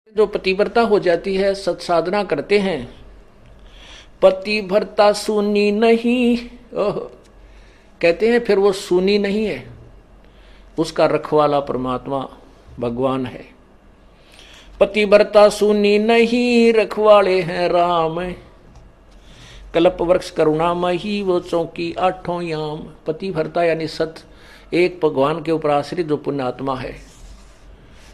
जो पतिव्रता हो जाती है, सत्साधना करते हैं, पतिव्रता सुनी नहीं। ओह, कहते हैं फिर वो सुनी नहीं है, उसका रखवाला परमात्मा भगवान है। पतिव्रता सुनी नहीं, रखवाले हैं राम। कल्प वृक्ष करुणामयी, वो चौकी आठों याम। पतिव्रता यानी सत, एक भगवान के ऊपर आश्रित जो पुण्यात्मा है,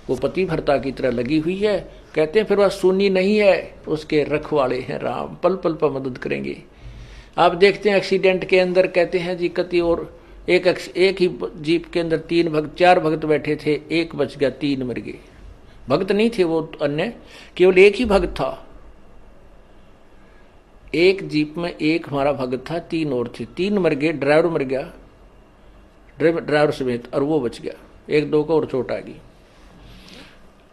वो पतिव्रता की तरह लगी हुई है। कहते हैं फिर वह सुनी नहीं है, उसके रखवाले हैं राम, पल पल पर मदद करेंगे। आप देखते हैं एक्सीडेंट के अंदर कहते हैं जी कति और एक ही जीप के अंदर चार भक्त बैठे थे, एक बच गया, तीन मर गए। भक्त नहीं थे वो अन्य, केवल एक ही भक्त था। एक जीप में एक हमारा भक्त था, तीन और थे, तीन मर गए, ड्राइवर मर गया, ड्राइवर समेत, और वो बच गया, एक दो को और चोट आ गई।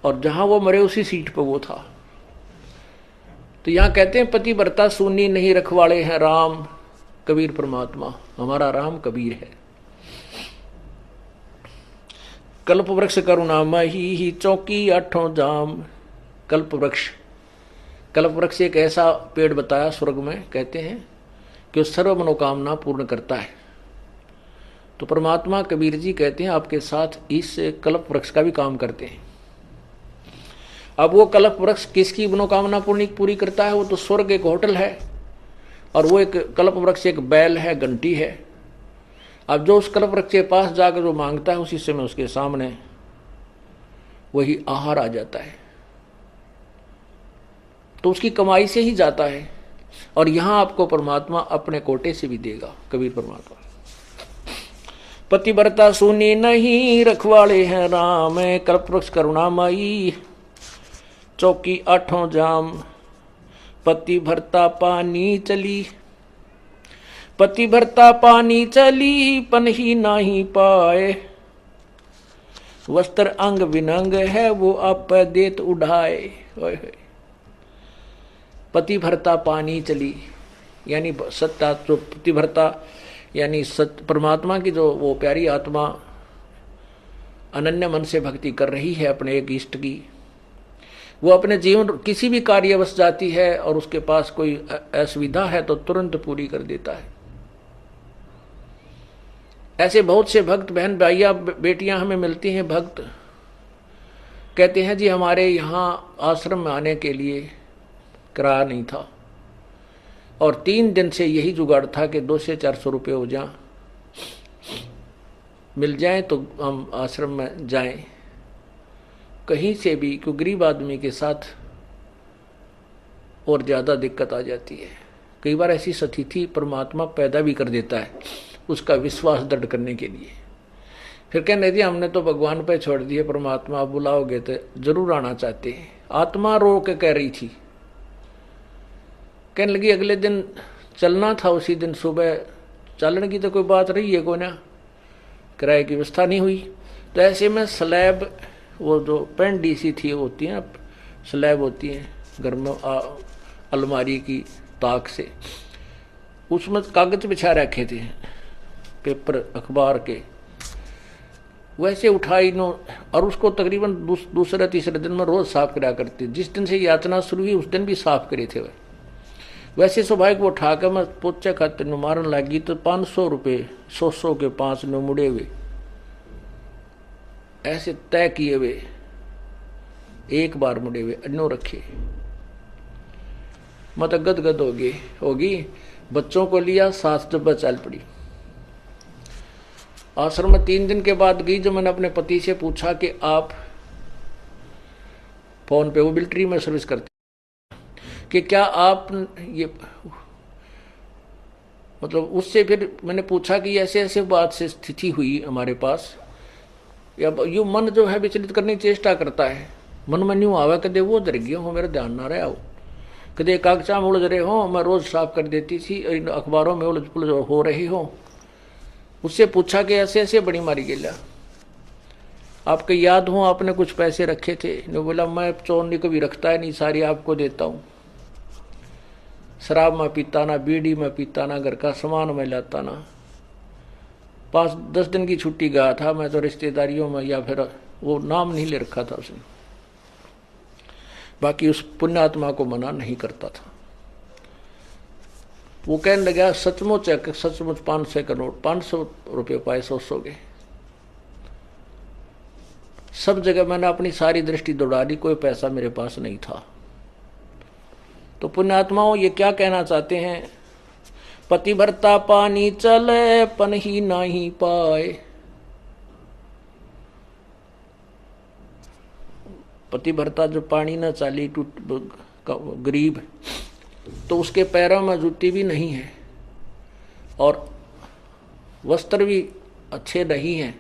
और जहां वो मरे उसी सीट पर वो था। तो यहां कहते हैं पतिव्रता सुनी नहीं, रखवाले हैं राम। कबीर परमात्मा, हमारा राम कबीर है। कल्प वृक्ष करुणामयी, चौकी आठों जाम। कल्प वृक्ष, कल्प वृक्ष एक ऐसा पेड़ बताया स्वर्ग में, कहते हैं कि वो सर्व मनोकामना पूर्ण करता है। तो परमात्मा कबीर जी कहते हैं आपके साथ इस कल्प वृक्ष का भी काम करते हैं। अब वो कल्प वृक्ष किसकी मनोकामना पूरी करता है? वो तो स्वर्ग एक होटल है, और वो एक कल्प वृक्ष एक बैल है, घंटी है। अब जो उस कल्प वृक्ष के पास जाकर जो मांगता है, उसी समय उसके सामने वही आहार आ जाता है। तो उसकी कमाई से ही जाता है, और यहां आपको परमात्मा अपने कोटे से भी देगा। कबीर परमात्मा, पतिव्रता सुनी नहीं, रखवाले हैं राम। कल्प वृक्ष करुणामयी, चौकी आठों जाम। पतिव्रता पानी चली, पतिव्रता पानी चली, पन ही नहीं पाए। वस्त्र अंग विनंग है, वो आप देत उड़ाए। पतिव्रता पानी चली, यानी सत्ता जो पतिव्रता यानी सत्य परमात्मा की जो वो प्यारी आत्मा अनन्य मन से भक्ति कर रही है अपने एक इष्ट की, वो अपने जीवन किसी भी कार्यवश जाती है और उसके पास कोई असुविधा है तो तुरंत पूरी कर देता है। ऐसे बहुत से भक्त बहन भाइयां बेटियां हमें मिलती हैं। भक्त कहते हैं जी हमारे यहाँ आश्रम में आने के लिए किराया नहीं था, और 3 दिन से यही जुगाड़ था कि 200 से 400 रुपये हो जाए, मिल जाए तो हम आश्रम में जाएं। कहीं से भी, क्योंकि गरीब आदमी के साथ और ज़्यादा दिक्कत आ जाती है। कई बार ऐसी स्थिति परमात्मा पैदा भी कर देता है उसका विश्वास दृढ़ करने के लिए। फिर कहने दिया हमने तो भगवान पे छोड़ दिए, परमात्मा आप बुलाओगे तो जरूर आना चाहते हैं। आत्मा रो के कह रही थी, कहने लगी अगले दिन चलना था, उसी दिन सुबह चलने की तो कोई बात रही है को ना, किराए की व्यवस्था नहीं हुई। तो ऐसे में स्लैब, वो जो पेंडी सी थी होती हैं, स्लैब होती हैं घर में अलमारी की ताक से, उसमें कागज बिछा रखे थे, पेपर अखबार के, वैसे उठाई नो, और उसको तकरीबन दूसरे तीसरे दिन में रोज साफ करा करती। जिस दिन से यातना शुरू हुई उस दिन भी साफ करे थे। वैसे स्वाभाविक वो उठाकर मैं पोचे खाते नु मारन लगी तो 500 रुपये 100 के 5 नु मुड़े हुए ऐसे तय किए हुए, एक बार मुड़े हुए अन्नो रखे। मत गदगद होगी। बच्चों को लिया, साथ जब चल पड़ी। आश्रम में 3 दिन के बाद गई, जब मैंने अपने पति से पूछा कि आप फोन पे, वो मिलिट्री में सर्विस करते, कि क्या आप ये मतलब, उससे फिर मैंने पूछा कि ऐसे ऐसे बात से स्थिति हुई हमारे पास, या यू मन जो है विचलित करने की चेष्टा करता है। मन में न्यू आवा कदे वो डर गया हो, मेरा ध्यान ना रहा हो, कदे कागजा में उलझ रहे हो, मैं रोज साफ कर देती थी, इन अखबारों में उलझ पुलझ हो रही हो। उससे पूछा कि ऐसे ऐसे बड़ी मारी गेला, आपको याद हो आपने कुछ पैसे रखे थे? ने बोला मैं चोर कभी रखता है नहीं, सारी आपको देता हूँ। शराब में पीता ना, बीड़ी में पीता ना, घर का सामान में लाता ना। 5-10 दिन की छुट्टी गया था मैं तो रिश्तेदारियों में, या फिर वो नाम नहीं ले रखा था उसने। बाकी उस पुण्यात्मा को मना नहीं करता था। वो कहने लगा सचमुच 500 का नोट, 500 रुपये पाए, सोचोगे। सब जगह मैंने अपनी सारी दृष्टि दौड़ा दी, कोई पैसा मेरे पास नहीं था। तो पुण्यात्माओं ये क्या कहना चाहते हैं? पतिव्रता पानी चले पन ही नहीं पाए। पतिव्रता जो पानी न चाली गरीब, तो उसके पैरों में जूती भी नहीं है और वस्त्र भी अच्छे नहीं हैं।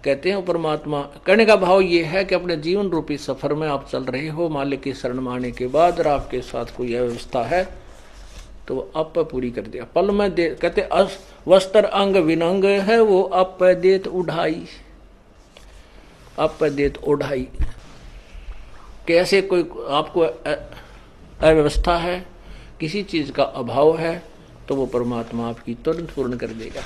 कहते हैं परमात्मा, कहने का भाव ये है कि अपने जीवन रूपी सफर में आप चल रहे हो, मालिक की शरण में आने के बाद आपके साथ कोई व्यवस्था है तो वो आप पूरी कर दिया। पल में दे, कहते वस्त्र अंग विनंग है वो आप देत उढ़ाई, आप देत उढ़ाई। कैसे कोई आपको अव्यवस्था है, किसी चीज का अभाव है, तो वो परमात्मा आपकी तुरंत पूर्ण कर देगा।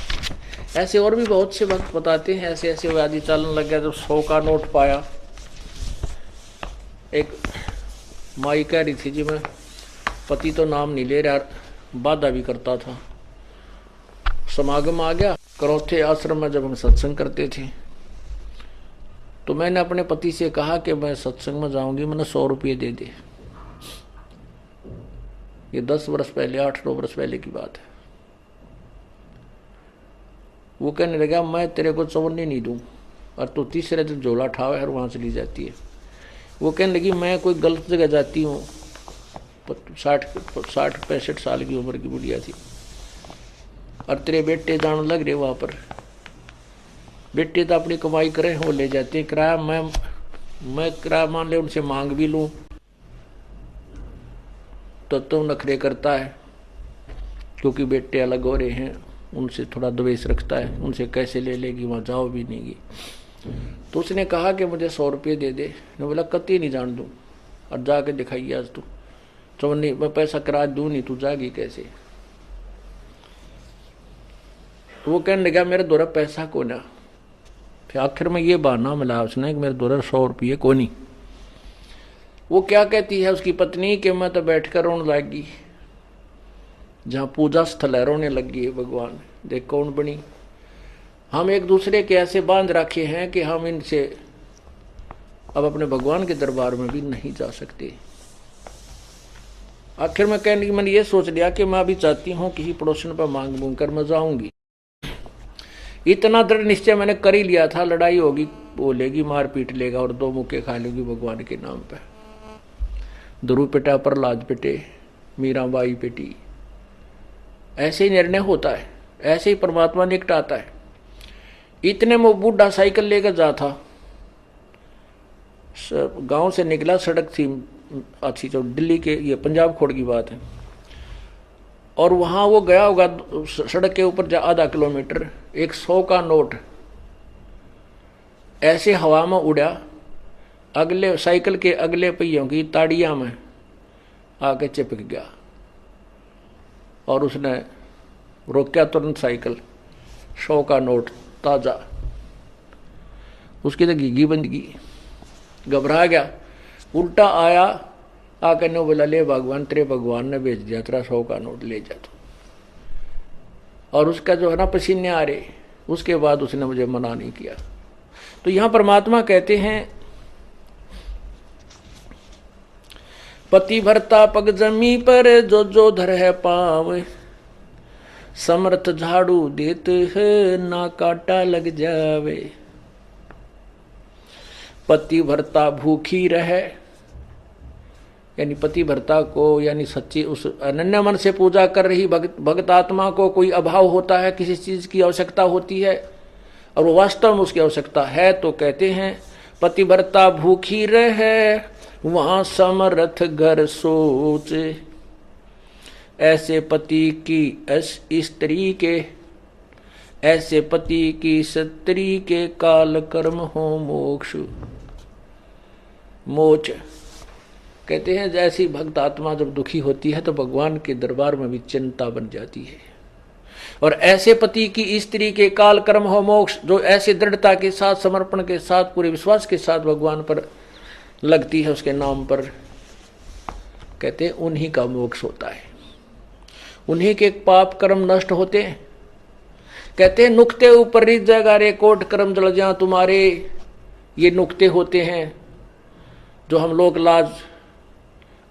ऐसे और भी बहुत से भक्त बताते हैं, ऐसे ऐसे व्याधि चलन लग गया। जब 100 का नोट पाया, एक माई कह रही थी जी मैं पति तो नाम नहीं ले रहा, बाधा भी करता था। समागम आ गया, करौथे आश्रम में जब हम सत्संग करते थे तो मैंने अपने पति से कहा कि मैं सत्संग में जाऊंगी, मैंने 100 रुपये दे दे। ये 10 वर्ष पहले, 8-9 वर्ष पहले की बात है। वो कहने लगा मैं तेरे को चवन्नी नहीं दूं, और तो तीसरे दिन झोला ठावे और वहां चली जाती है। वो कहने लगी मैं कोई गलत जगह जाती हूँ, 60-65 साल की उम्र की बुढ़िया थी, और तेरे बेटे जाने लग रहे वहां पर। बेटे तो अपनी कमाई करें, वो ले जाते हैं किराया। मैं किराया मान ले उनसे मांग भी लूं तो नखरे करता है, क्योंकि बेटे अलग हो रहे हैं, उनसे थोड़ा द्वेष रखता है, उनसे कैसे ले लेगी, वहां जाओ भी नहीं। तो उसने कहा कि मुझे 100 रुपये दे दे। मैं बोला कति नहीं जान दूं, और जाके दिखाइए आज तू चवन्नी, मैं पैसा किराया दूं नहीं, तू जागी कैसे? तो वो कहने लगा मेरे द्वारा पैसा को ना। फिर आखिर में ये बहाना मिला उसने कि मेरे द्वारा 100 रुपये को नहीं। वो क्या कहती है उसकी पत्नी कि मैं तो बैठकर रोने लगी, जहां पूजा स्थल है रोने लगी है भगवान, देख कौन बनी। हम एक दूसरे के ऐसे बांध रखे हैं कि हम इनसे अब अपने भगवान के दरबार में भी नहीं जा सकते। आखिर में कहने की मैंने ये सोच लिया कि मैं अभी चाहती हूँ किसी पड़ोसन पर मांग मूंग कर मैं जाऊंगी। इतना दृढ़ निश्चय मैंने कर ही लिया था, लड़ाई होगी, बोलेगी, मार पीट लेगा और 2 मुक्के खा लेगी भगवान के नाम पे। ध्रुव पिटा, प्रहलाद पिटे, मीराबाई पिटी। ऐसे ही निर्णय होता है, ऐसे ही परमात्मा निकटाता है। इतने में बूढ़ा साइकिल लेकर जा था, गांव से निकला, सड़क थी अच्छी, तो दिल्ली के, ये पंजाब खोड़ की बात है, और वहां वो गया होगा सड़क के ऊपर आधा किलोमीटर, एक 100 का नोट ऐसे हवा में उड़ा, अगले साइकिल के अगले पहियों की ताड़ियां में आके चिपक गया, और उसने रोका तुरंत साइकिल। 100 का नोट ताजा, उसकी तो घीघी बंद की, घबरा गया, उल्टा आया, आकर ने बोला ले भगवान, तेरे भगवान ने भेज दिया, तेरा 100 का नोट ले जा तू। और उसका जो है ना पसीने आ रहे, उसके बाद उसने मुझे मना नहीं किया। तो यहां परमात्मा कहते हैं पति भरता पग जमी पर जो जो धर है पाव, समर्थ झाड़ू देत है ना काटा लग जावे। पति भरता भूखी रहे, यानी पति भरता को, यानी सच्ची उस अनन्य मन से पूजा कर रही भक्त आत्मा को कोई अभाव होता है, किसी चीज की आवश्यकता होती है और वो वास्तव में उसकी आवश्यकता है, तो कहते हैं पति भरता भूखी रहे वहां समर्थ घर सोच। ऐसे पति की स्त्री के, ऐसे पति की स्त्री के काल कर्म हो मोक्ष मोच। कहते हैं जैसी भक्त आत्मा जब दुखी होती है तो भगवान के दरबार में भी चिंता बन जाती है। और ऐसे पति की स्त्री के काल कर्म हो मोक्ष, जो ऐसे दृढ़ता के साथ, समर्पण के साथ, पूरे विश्वास के साथ भगवान पर लगती है उसके नाम पर, कहते उन्हीं का मोक्ष होता है, उन्हीं के पाप कर्म नष्ट होते हैं। कहते नुक्ते ऊपर रिच जगह रे कोट कर्म जल जा तुम्हारे, ये नुक्ते होते हैं जो हम लोग लाज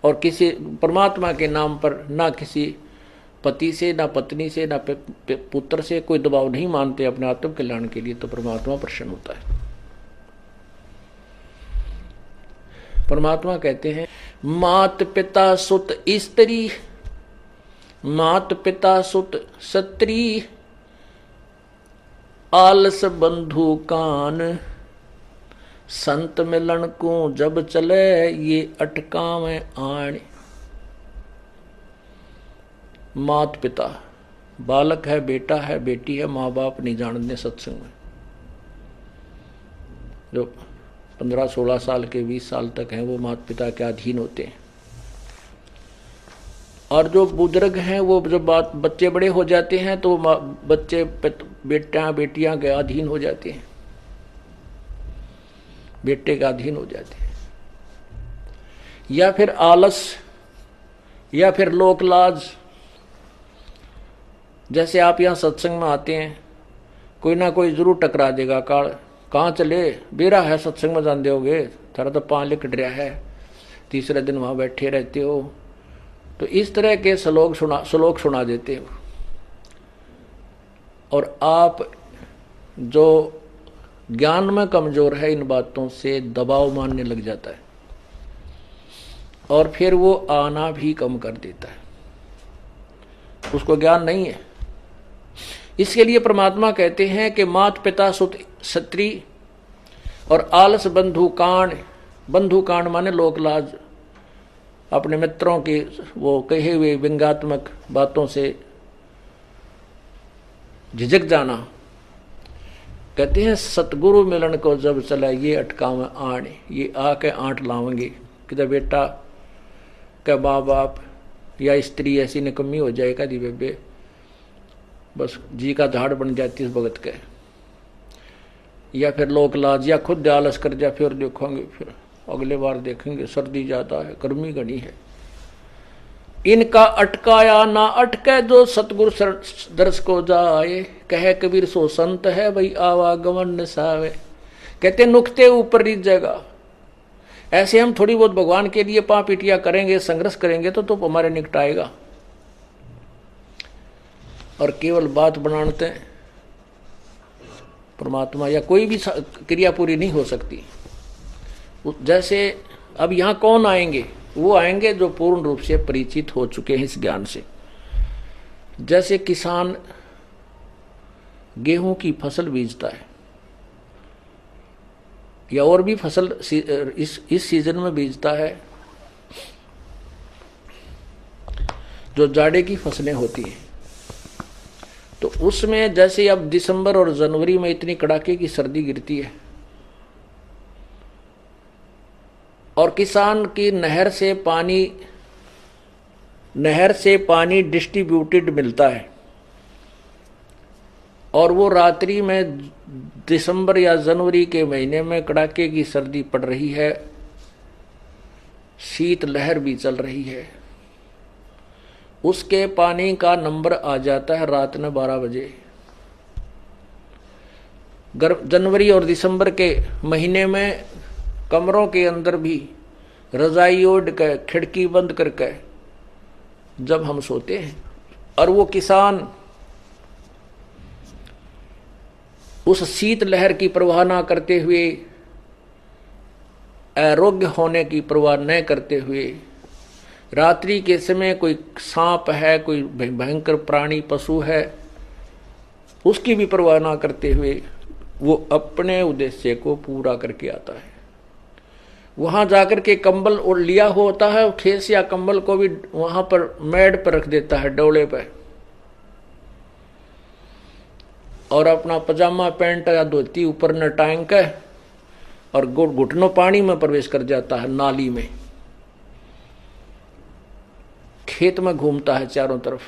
और किसी परमात्मा के नाम पर ना किसी पति से, ना पत्नी से, ना पुत्र से कोई दबाव नहीं मानते अपने आत्म कल्याण के लिए, तो परमात्मा प्रसन्न होता है। परमात्मा कहते हैं मात पिता सुत स्त्री, मात पिता सुत सत्री, आलस बंधु कान, संत मिलन को जब चले ये अटकाव आण। मात पिता, बालक है, बेटा है, बेटी है, माँ बाप नहीं जानते सत्संग में, जो 15-16 साल के 20 साल तक हैं वो माता पिता के अधीन होते हैं। और जो बुजुर्ग हैं वो जब बच्चे बड़े हो जाते हैं तो बच्चे बेटियां के अधीन हो जाते हैं, बेटे के अधीन हो जाते हैं। या फिर आलस, या फिर लोक लाज। जैसे आप यहाँ सत्संग में आते हैं, कोई ना कोई जरूर टकरा देगा, कहाँ चले, बेरा है सत्संग में जान दोगे, थारा तो पाँव लिकट रहा है, तीसरे दिन वहाँ बैठे रहते हो। तो इस तरह के श्लोक सुना देते हो, और आप जो ज्ञान में कमजोर है इन बातों से दबाव मानने लग जाता है, और फिर वो आना भी कम कर देता है, उसको ज्ञान नहीं है। इसके लिए परमात्मा कहते हैं कि मात पिता सुत सत्री और आलस बंधु काण। बंधु काण माने लोक लाज, अपने मित्रों के वो कहे हुए व्यंग्यात्मक बातों से झिझक जाना। कहते हैं सतगुरु मिलन को जब चला ये अटकाव आण, ये आके आंट लावेंगे। कि बेटा क्या माँ बाप या स्त्री ऐसी निकम्मी हो जाए कदी बेबे, बस जी का झाड़ बन जाती इस भगत के, या फिर लोक लाज, या खुद आलस कर जा, फिर देखोगे, फिर अगले बार देखेंगे, सर्दी ज्यादा है, गर्मी घनी है। इनका अटकाया ना अटके जो सतगुरु दर्श को जाए, कहे कबीर सो संत है भाई आवागमन निसावे। कहते नुक्ते ऊपर रीत जाएगा। ऐसे हम थोड़ी बहुत भगवान के लिए पाँ पीटिया करेंगे, संघर्ष करेंगे तो हमारे निकट आएगा, और केवल बात बनाते हैं परमात्मा या कोई भी क्रिया पूरी नहीं हो सकती। जैसे अब यहाँ कौन आएंगे, वो आएंगे जो पूर्ण रूप से परिचित हो चुके हैं इस ज्ञान से। जैसे किसान गेहूं की फसल बीजता है या और भी फसल इस सीजन में बीजता है, जो जाड़े की फसलें होती हैं, तो उसमें जैसे अब दिसंबर और जनवरी में इतनी कड़ाके की सर्दी गिरती है, और किसान की नहर से पानी डिस्ट्रीब्यूटेड मिलता है, और वो रात्रि में दिसंबर या जनवरी के महीने में कड़ाके की सर्दी पड़ रही है, शीत लहर भी चल रही है, उसके पानी का नंबर आ जाता है रात में 12 बजे। जनवरी और दिसंबर के महीने में कमरों के अंदर भी रजाई ओढ़ कर खिड़की बंद करके जब हम सोते हैं, और वो किसान उस शीत लहर की परवाह ना करते हुए, आरोग्य होने की परवाह न करते हुए, रात्रि के समय कोई सांप है, कोई भयंकर प्राणी पशु है, उसकी भी परवाह ना करते हुए वो अपने उद्देश्य को पूरा करके आता है। वहां जाकर के कंबल और लिया होता है, खेस या कंबल को भी वहां पर मेड पर रख देता है, डोले पर, और अपना पजामा पैंट या धोती ऊपर न टांग के और घुटनों पानी में प्रवेश कर जाता है, नाली में। खेत में घूमता है चारों तरफ,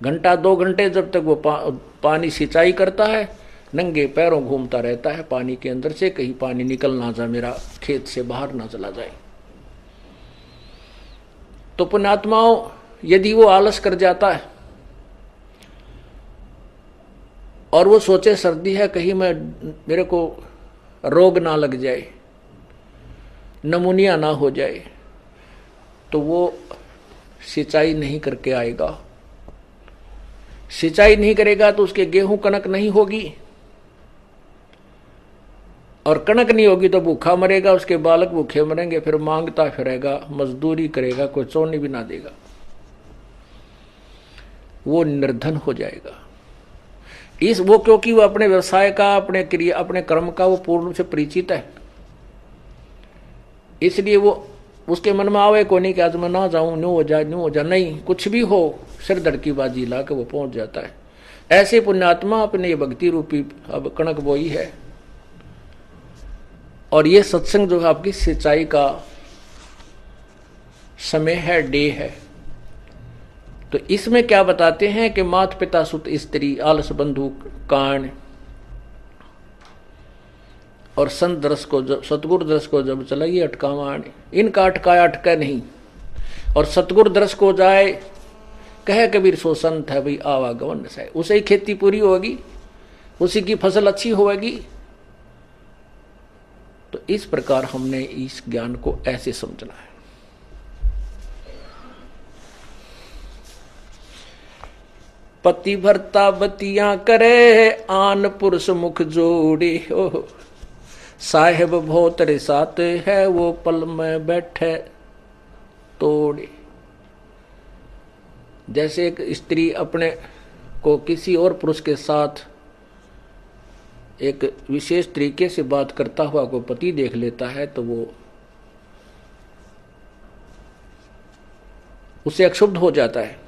घंटा 2 घंटे जब तक वो पानी सिंचाई करता है, नंगे पैरों घूमता रहता है पानी के अंदर से, कहीं पानी निकल ना जाए, मेरा खेत से बाहर ना चला जाए। तो पुण्यात्माओं, यदि वो आलस कर जाता है और वो सोचे सर्दी है, कहीं मेरे को रोग ना लग जाए, नमूनिया ना हो जाए, तो वो सिंचाई नहीं करके आएगा। सिंचाई नहीं करेगा तो उसके गेहूं कनक नहीं होगी, और कनक नहीं होगी तो भूखा मरेगा, उसके बालक भूखे मरेंगे, फिर मांगता फिरेगा, मजदूरी करेगा, कोई चौनी भी ना देगा, वो निर्धन हो जाएगा। वो क्योंकि वो अपने व्यवसाय का, अपने क्रिया, अपने कर्म का वो पूर्ण रूप से परिचित है, इसलिए वो उसके मन में आवे को नहीं कि आज मैं ना जाऊं, न्यू हो जाए, नहीं, कुछ भी हो, सिर धड़ की बाजी ला के वो पहुंच जाता है। ऐसे पुण्यात्मा अपने ये भक्ति रूपी अब कणक बोई है, और ये सत्संग जो है आपकी सिंचाई का समय है, डे है। तो इसमें क्या बताते हैं कि माता पिता सुत स्त्री आलस बंधु कान और संत दरस को जब, सतगुरु दरस को जब चलाइए अटकावान, इनका अटकाया अटका नहीं, और सतगुरु दरस को जाए कहे कबीर सो संत है भाई आवागमन से, उसे ही खेती पूरी होगी, उसी की फसल अच्छी होगी। तो इस प्रकार हमने इस ज्ञान को ऐसे समझना है। पति भरता बतियां करे, आन पुरुष मुख जोड़े, ओ साहेब भोतरे साथ है, वो पल में बैठे तोड़े। जैसे एक स्त्री अपने को किसी और पुरुष के साथ एक विशेष तरीके से बात करता हुआ को पति देख लेता है, तो वो उसे अक्षुब्ध हो जाता है।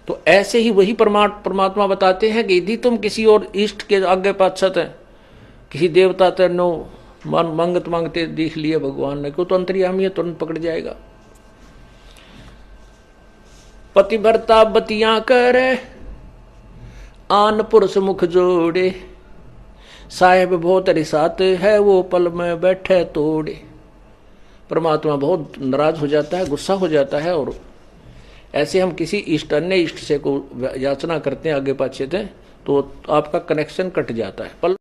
तो ऐसे ही वही परमात्मा बताते हैं कि यदि तुम किसी और इष्ट के आगे पाछत है, किसी देवता तेनो मंगत मांगते देख लिए भगवान ने, क्यों तो अंतर्यामी है, तुरंत पकड़ जाएगा। पति भरता बतियां करे, आन पुरुष मुख जोड़े, साहेब बहुत रिसात है, वो पल में बैठे तोड़े। परमात्मा बहुत नाराज हो जाता है, गुस्सा हो जाता है, और ऐसे हम किसी इष्ट अन्य इष्ट से को याचना करते हैं आगे पाछे थे, तो आपका कनेक्शन कट जाता है।